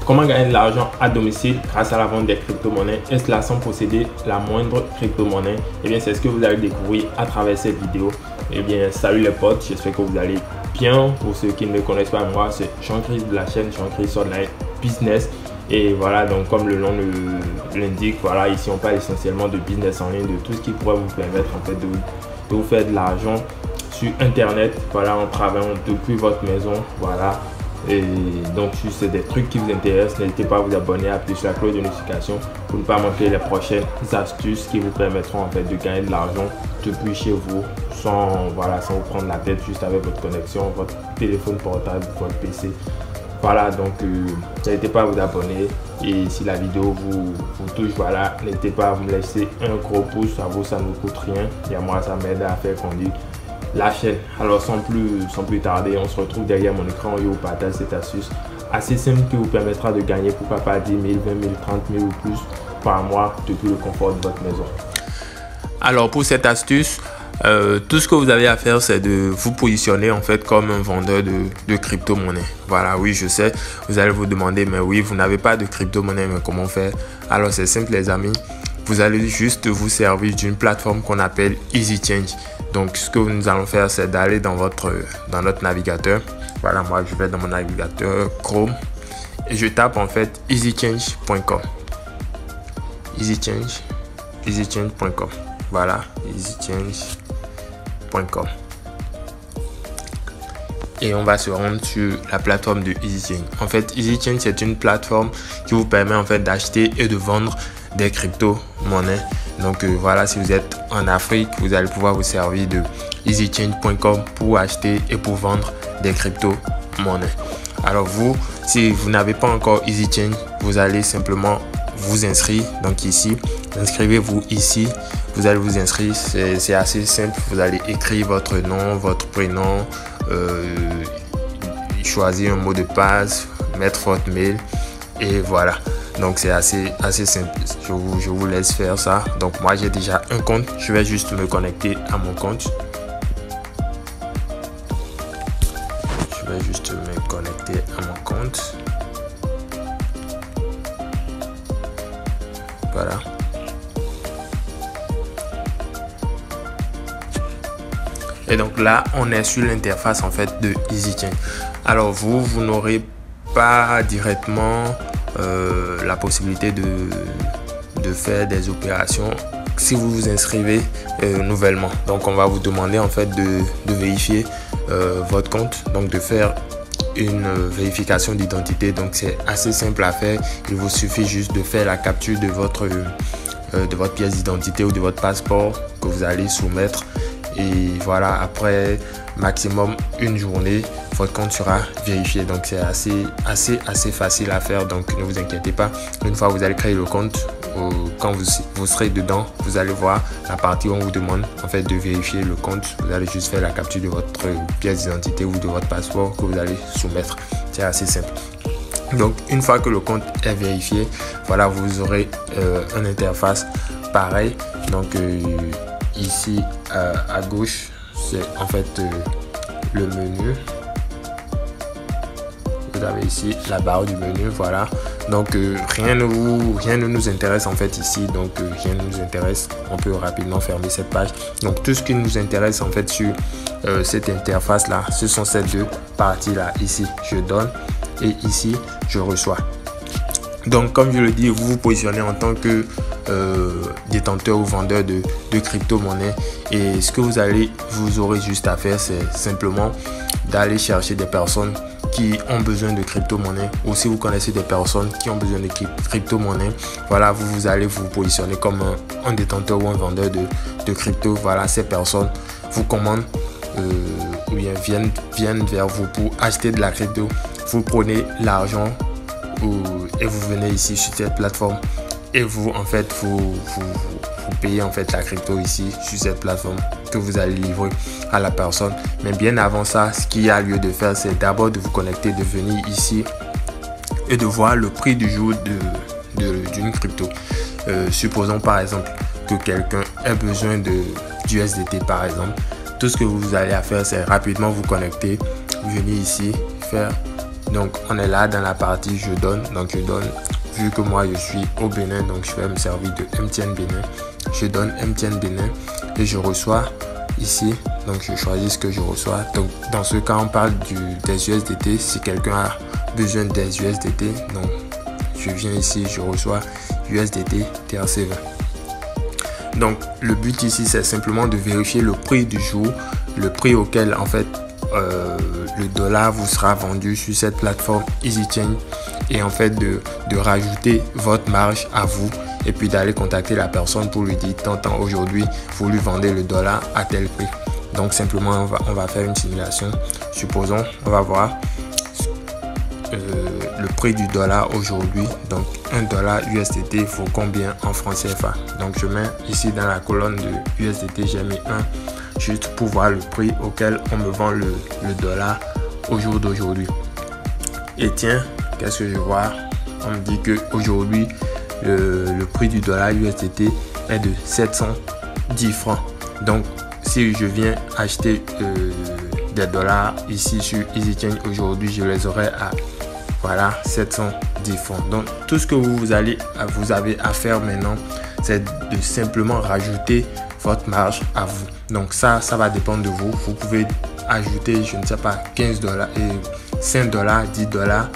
Comment gagner de l'argent à domicile grâce à la vente des crypto-monnaies et cela sans posséder la moindre crypto-monnaie? Eh bien, c'est ce que vous allez découvrir à travers cette vidéo. Eh bien, salut les potes, j'espère que vous allez bien. Pour ceux qui ne me connaissent pas, moi, c'est Jean-Chris de la chaîne Jean-Chris Online Business. Et voilà, donc comme le nom l'indique, voilà, ici on parle essentiellement de business en ligne, de tout ce qui pourrait vous permettre en fait de vous faire de l'argent sur internet, voilà, en travaillant depuis votre maison, voilà. Et donc si c'est des trucs qui vous intéressent, n'hésitez pas à vous abonner, à appuyer sur la cloche de notification pour ne pas manquer les prochaines astuces qui vous permettront en fait de gagner de l'argent depuis chez vous sans vous prendre la tête, juste avec votre connexion, votre téléphone portable, votre PC. Voilà, donc n'hésitez pas à vous abonner et si la vidéo vous touche, voilà, n'hésitez pas à me laisser un gros pouce, à vous ça ne vous coûte rien et à moi ça m'aide à faire conduire la chaîne. Alors sans plus tarder, on se retrouve derrière mon écran et je vous partage cette astuce assez simple qui vous permettra de gagner pourquoi pas 10 000, 20 000, 30 000 ou plus par mois depuis le confort de votre maison. Alors pour cette astuce, tout ce que vous avez à faire, c'est de vous positionner en fait comme un vendeur de crypto-monnaie. Voilà, oui, je sais, vous allez vous demander, mais oui, vous n'avez pas de crypto-monnaie, mais comment faire? Alors c'est simple les amis, vous allez juste vous servir d'une plateforme qu'on appelle EasyChange. Donc ce que nous allons faire, c'est d'aller dans notre navigateur. Voilà, moi je vais dans mon navigateur Chrome et je tape en fait easychange.com. easychange.com. Voilà, easychange.com. Et on va se rendre sur la plateforme de EasyChange. En fait, EasyChange, c'est une plateforme qui vous permet en fait d'acheter et de vendre des crypto-monnaies. Donc voilà, si vous êtes en Afrique, vous allez pouvoir vous servir de easychange.com pour acheter et pour vendre des crypto-monnaies. Alors vous, si vous n'avez pas encore EasyChange, vous allez simplement vous inscrire. Donc ici, inscrivez-vous ici. Vous allez vous inscrire, c'est assez simple. Vous allez écrire votre nom, votre prénom, choisir un mot de passe, mettre votre mail et voilà. Donc c'est assez simple, je vous laisse faire ça. Donc moi j'ai déjà un compte, je vais juste me connecter à mon compte. Je vais juste me connecter à mon compte. Voilà. Et donc là on est sur l'interface en fait de EasyChange. Alors vous n'aurez pas directement la possibilité de faire des opérations si vous vous inscrivez nouvellement. Donc on va vous demander en fait de vérifier votre compte, donc de faire une vérification d'identité. Donc c'est assez simple à faire, il vous suffit juste de faire la capture de votre pièce d'identité ou de votre passeport que vous allez soumettre et voilà, après maximum une journée votre compte sera vérifié. Donc c'est assez facile à faire, donc ne vous inquiétez pas. Une fois vous allez créer le compte, quand vous serez dedans, vous allez voir la partie où on vous demande en fait de vérifier le compte. Vous allez juste faire la capture de votre pièce d'identité ou de votre passeport que vous allez soumettre. C'est assez simple. Donc une fois que le compte est vérifié, voilà, vous aurez une interface pareil. Donc ici à gauche, c'est en fait le menu. Vous avez ici la barre du menu, voilà. Donc rien ne nous intéresse en fait ici, donc rien ne nous intéresse. On peut rapidement fermer cette page. Donc tout ce qui nous intéresse en fait sur cette interface là, ce sont ces deux parties là. Ici je donne et ici je reçois. Donc comme je le dis, vous vous positionnez en tant que détenteur ou vendeur de crypto-monnaie et ce que vous aurez juste à faire, c'est simplement d'aller chercher des personnes qui ont besoin de crypto-monnaie, ou si vous connaissez des personnes qui ont besoin de crypto-monnaie, voilà, vous allez vous positionner comme un détenteur ou un vendeur de crypto. Voilà, ces personnes vous commandent ou bien viennent vers vous pour acheter de la crypto. Vous prenez l'argent et vous venez ici sur cette plateforme et vous en fait vous payez en fait la crypto ici sur cette plateforme que vous allez livrer à la personne. Mais bien avant ça, ce qu'il y a lieu de faire, c'est d'abord de vous connecter, de venir ici et de voir le prix du jour d'une crypto. Supposons par exemple que quelqu'un ait besoin d'USDT par exemple. Tout ce que vous allez à faire, c'est rapidement vous connecter, venir ici, faire Donc on est là dans la partie je donne. Donc je donne, vu que moi je suis au Bénin, donc je vais me servir de MTN Bénin. Je donne MTN Bénin et je reçois ici. Donc je choisis ce que je reçois. Donc dans ce cas on parle des USDT. Si quelqu'un a besoin des USDT, donc je viens ici, je reçois USDT TRC20. Donc le but ici c'est simplement de vérifier le prix du jour, le prix auquel en fait le dollar vous sera vendu sur cette plateforme EasyChange, et en fait de rajouter votre marge à vous et puis d'aller contacter la personne pour lui dire tant aujourd'hui vous lui vendez le dollar à tel prix. Donc simplement on va faire une simulation. Supposons on va voir le prix du dollar aujourd'hui. Donc un dollar USDT vaut combien en francs CFA. Donc je mets ici dans la colonne de USDT, j'ai mis 1 juste pour voir le prix auquel on me vend le dollar au jour d'aujourd'hui. Et tiens, qu'est-ce que je vois? On me dit que aujourd'hui le prix du dollar USDT est de 710 francs. Donc si je viens acheter des dollars ici sur EasyChange aujourd'hui, je les aurai à voilà 710 francs. Donc tout ce que vous avez à faire maintenant, c'est de simplement rajouter votre marge à vous. Donc ça va dépendre de vous. Vous pouvez ajouter, je ne sais pas, 15 dollars et 5 dollars, 10 dollars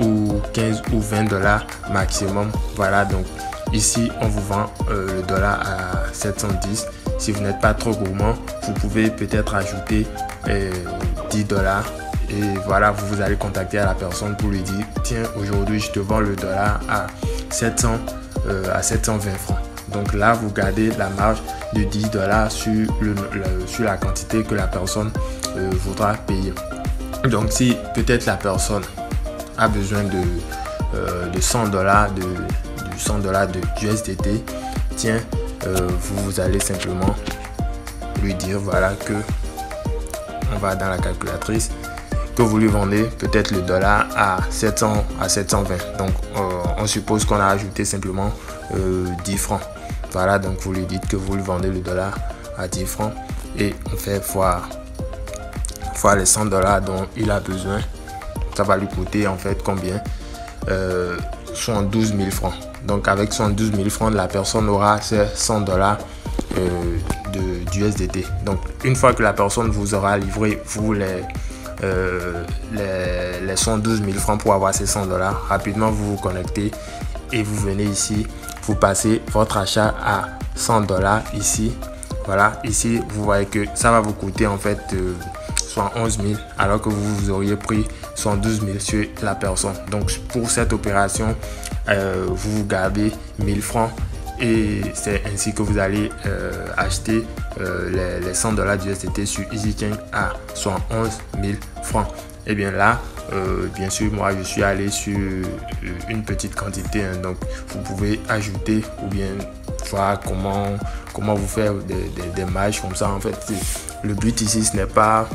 ou 15 ou 20 dollars maximum. Voilà, donc ici on vous vend le dollar à 710. Si vous n'êtes pas trop gourmand, vous pouvez peut-être ajouter 10 dollars. Et voilà, vous allez contacter à la personne pour lui dire tiens, aujourd'hui je te vends le dollar à 720 francs. Donc là vous gardez la marge de 10 dollars sur la quantité que la personne voudra payer. Donc si peut-être la personne a besoin de 100 dollars de USDT, tiens, vous allez simplement lui dire voilà que on va dans la calculatrice, que vous lui vendez peut-être le dollar à 720. Donc on suppose qu'on a ajouté simplement 10 francs. Voilà, donc vous lui dites que vous lui vendez le dollar à 10 francs et on fait fois les 100 dollars dont il a besoin. Ça va lui coûter en fait combien? 72 000 francs. Donc avec 72 000 francs, la personne aura ses 100 dollars d'USDT. Donc une fois que la personne vous aura livré vous les 112 000 francs pour avoir ces 100 dollars, rapidement vous vous connectez et vous venez ici, vous passez votre achat à 100 dollars ici. Voilà, ici vous voyez que ça va vous coûter en fait 71 000 alors que vous auriez pris 112 000 sur la personne. Donc pour cette opération vous gardez 1000 francs et c'est ainsi que vous allez acheter les 100 dollars d'USDT sur EasyChange à 71 000 francs. Et bien là, bien sûr, moi je suis allé sur une petite quantité, hein, donc vous pouvez ajouter ou bien voir comment vous faire des marges comme ça. En fait, le but ici, ce n'est pas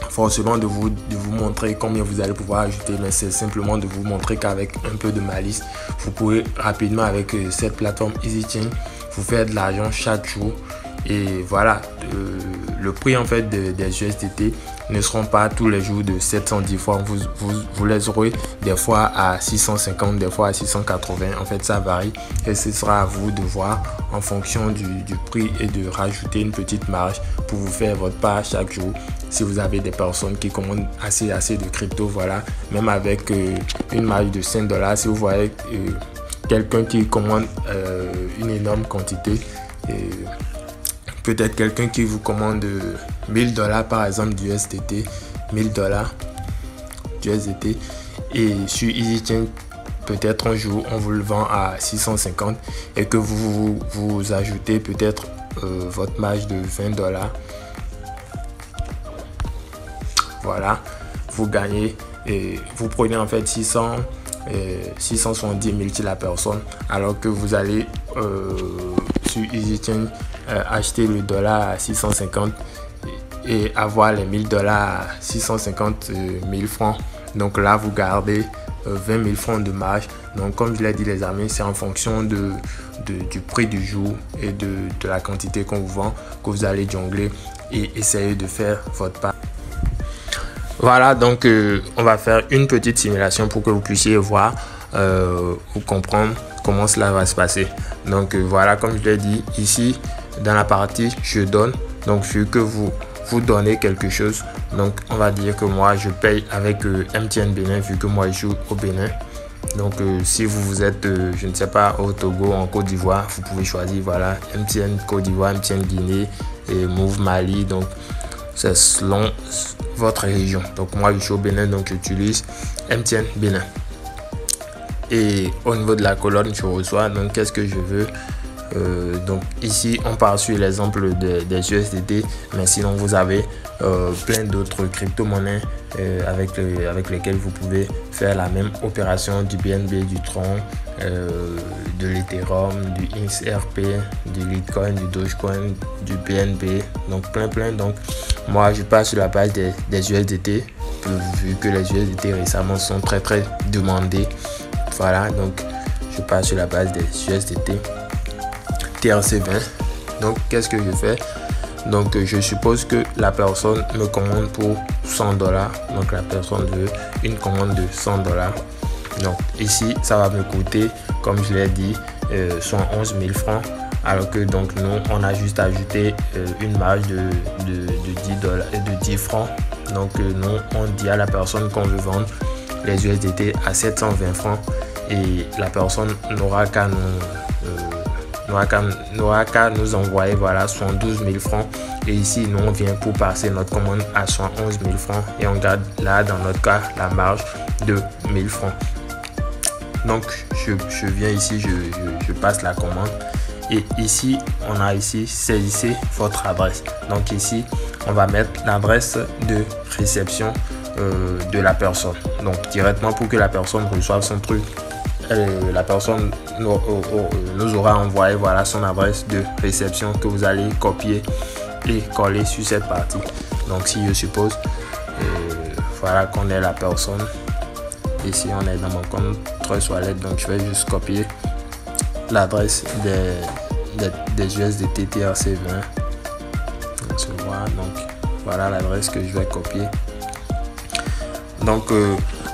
forcément de vous montrer combien vous allez pouvoir ajouter, mais c'est simplement de vous montrer qu'avec un peu de malice, vous pouvez rapidement avec cette plateforme EasyChange vous faire de l'argent chaque jour. Et voilà, le prix en fait des USDT ne seront pas tous les jours de 710 francs. Vous les aurez des fois à 650, des fois à 680. En fait, ça varie et ce sera à vous de voir en fonction du prix et de rajouter une petite marge pour vous faire votre part chaque jour. Si vous avez des personnes qui commandent assez de crypto, voilà, même avec une marge de 5 dollars, si vous voyez quelqu'un qui commande une énorme quantité, peut-être quelqu'un qui vous commande 1000 dollars par exemple d'USDT, 1000 dollars d'USDT, et sur EasyChange peut-être un jour on vous le vend à 650 et que vous ajoutez peut-être votre marge de 20 dollars. Voilà, vous gagnez et vous prenez en fait 670 000 la personne, alors que vous allez sur EasyChange acheter le dollar à 650 et avoir les 1000 dollars à 650 000 francs. Donc là vous gardez 20 000 francs de marge. Donc comme je l'ai dit les amis, c'est en fonction du prix du jour et de la quantité qu'on vous vend que vous allez jongler et essayer de faire votre part. Voilà, donc on va faire une petite simulation pour que vous puissiez voir ou comprendre comment cela va se passer. Donc voilà, comme je l'ai dit, ici dans la partie je donne, donc vu que vous donnez quelque chose, donc on va dire que moi je paye avec MTN Bénin, vu que moi je joue au Bénin. Donc si vous êtes je ne sais pas, au Togo, en Côte d'Ivoire, vous pouvez choisir, voilà, MTN Côte d'Ivoire, MTN Guinée et Move Mali. Donc c'est selon votre région. Donc moi je suis au Bénin, donc j'utilise MTN Bénin. Et au niveau de la colonne, je reçois, donc qu'est-ce que je veux. Donc ici on part sur l'exemple des USDT, mais sinon vous avez plein d'autres crypto-monnaies avec lesquelles vous pouvez faire la même opération, du BNB, du Tron, de l'Ethereum, du XRP, du Litecoin, du Dogecoin, du BNB, donc plein. Donc moi je passe sur la page des USDT, vu que les USDT récemment sont très demandés. Voilà, donc je passe sur la base des USDT TRC20. Donc qu'est-ce que je fais? Donc je suppose que la personne me commande pour $100. Donc la personne veut une commande de $100. Donc ici ça va me coûter, comme je l'ai dit, 111 000 francs. Alors que donc nous on a juste ajouté une marge de $10 et de 10 francs. Donc nous on dit à la personne qu'on veut vendre les USDT à 720 francs et la personne n'aura qu'à nous envoyer, voilà, 112 000 francs. Et ici nous on vient pour passer notre commande à 111 000 francs et on garde là dans notre cas la marge de 1000 francs. Donc je viens ici, je passe la commande et ici on a ici saisissez votre adresse. Donc ici on va mettre l'adresse de réception de la personne, donc directement pour que la personne reçoive son truc. La personne nous aura envoyé, voilà, son adresse de réception que vous allez copier et coller sur cette partie. Donc si je suppose voilà qu'on est la personne, ici on est dans mon compte Trust Wallet, donc je vais juste copier l'adresse des USDT TRC20. Donc voilà l'adresse que je vais copier. Donc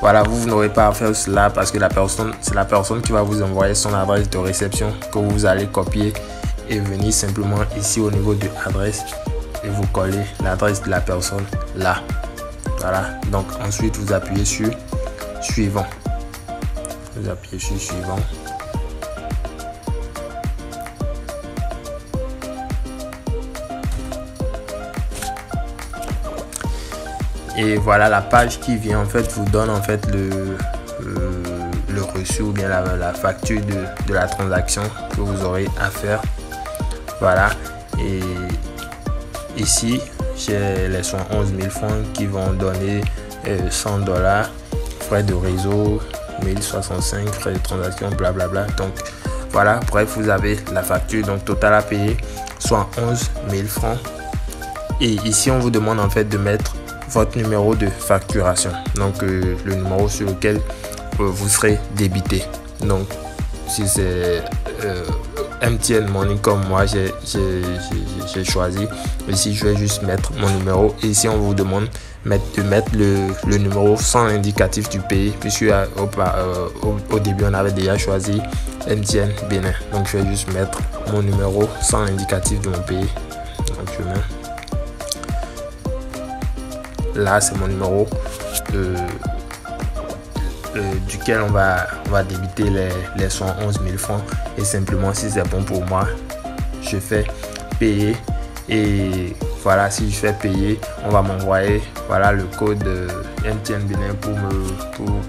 voilà, vous n'aurez pas à faire cela parce que c'est la personne qui va vous envoyer son adresse de réception que vous allez copier et venir simplement ici au niveau de l'adresse et vous collez l'adresse de la personne là. Voilà, donc ensuite vous appuyez sur suivant. Vous appuyez sur suivant. Et voilà, la page qui vient en fait vous donne en fait le reçu ou bien la facture de la transaction que vous aurez à faire. Voilà, et ici j'ai les 111 000 francs qui vont donner $100, frais de réseau 1065, frais de transaction, blablabla. Donc voilà, bref, vous avez la facture, donc total à payer 111 000 francs. Et ici on vous demande en fait de mettre votre numéro de facturation, donc le numéro sur lequel vous serez débité. Donc si c'est MTN Money comme moi j'ai choisi, ici je vais juste mettre mon numéro et ici on vous demande de mettre le numéro sans l'indicatif du pays, puisque au début on avait déjà choisi MTN Bénin. Donc je vais juste mettre mon numéro sans l'indicatif de mon pays. Donc je mets là, c'est mon numéro duquel on va débiter les 111 000 francs. Et simplement, si c'est bon pour moi, je fais payer. Et voilà, si je fais payer, on va m'envoyer, voilà, le code MTN Bénin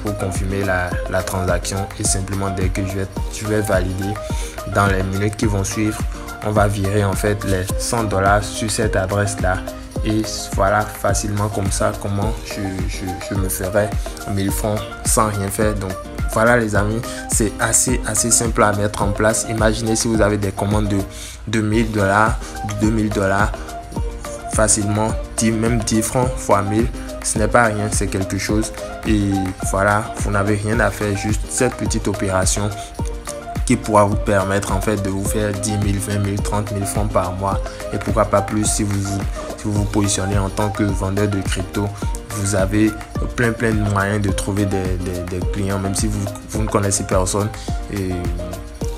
pour confirmer la transaction. Et simplement, dès que je vais valider, dans les minutes qui vont suivre, on va virer en fait les $100 sur cette adresse là. Et voilà, facilement comme ça, comment je me ferai 1000 francs sans rien faire. Donc voilà les amis, c'est assez simple à mettre en place. Imaginez si vous avez des commandes de $1000, de $2000, facilement, même 10 francs fois 1000, ce n'est pas rien, c'est quelque chose. Et voilà, vous n'avez rien à faire, juste cette petite opération qui pourra vous permettre en fait de vous faire 10 000, 20 000, 30 000 francs par mois. Et pourquoi pas plus si vous vous positionnez en tant que vendeur de crypto, vous avez plein de moyens de trouver des clients, même si vous ne connaissez personne et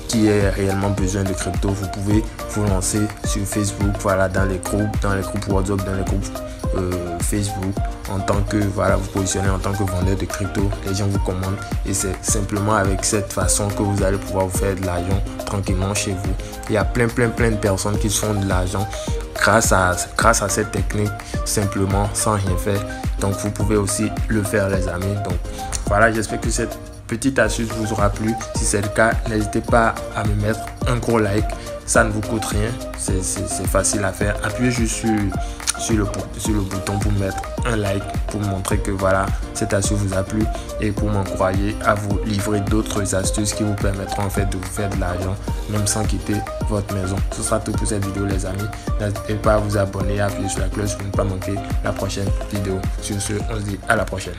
qui ait réellement besoin de crypto. Vous pouvez vous lancer sur Facebook, voilà, dans les groupes WhatsApp, dans les groupes Facebook, en tant que, voilà, vous positionnez en tant que vendeur de crypto. Les gens vous commandent et c'est simplement avec cette façon que vous allez pouvoir vous faire de l'argent tranquillement chez vous. Il y a plein de personnes qui se font de l'argent grâce à cette technique, simplement sans rien faire. Donc vous pouvez aussi le faire, les amis. Donc voilà, j'espère que cette petite astuce vous aura plu. Si c'est le cas, n'hésitez pas à me mettre un gros like. Ça ne vous coûte rien, c'est facile à faire. Appuyez juste sur le bouton pour mettre un like, pour montrer que voilà, cette astuce vous a plu et pour m'encourager à vous livrer d'autres astuces qui vous permettront en fait de vous faire de l'argent même sans quitter votre maison. Ce sera tout pour cette vidéo, les amis. N'hésitez pas à vous abonner, à appuyer sur la cloche pour ne pas manquer la prochaine vidéo. Sur ce, on se dit à la prochaine.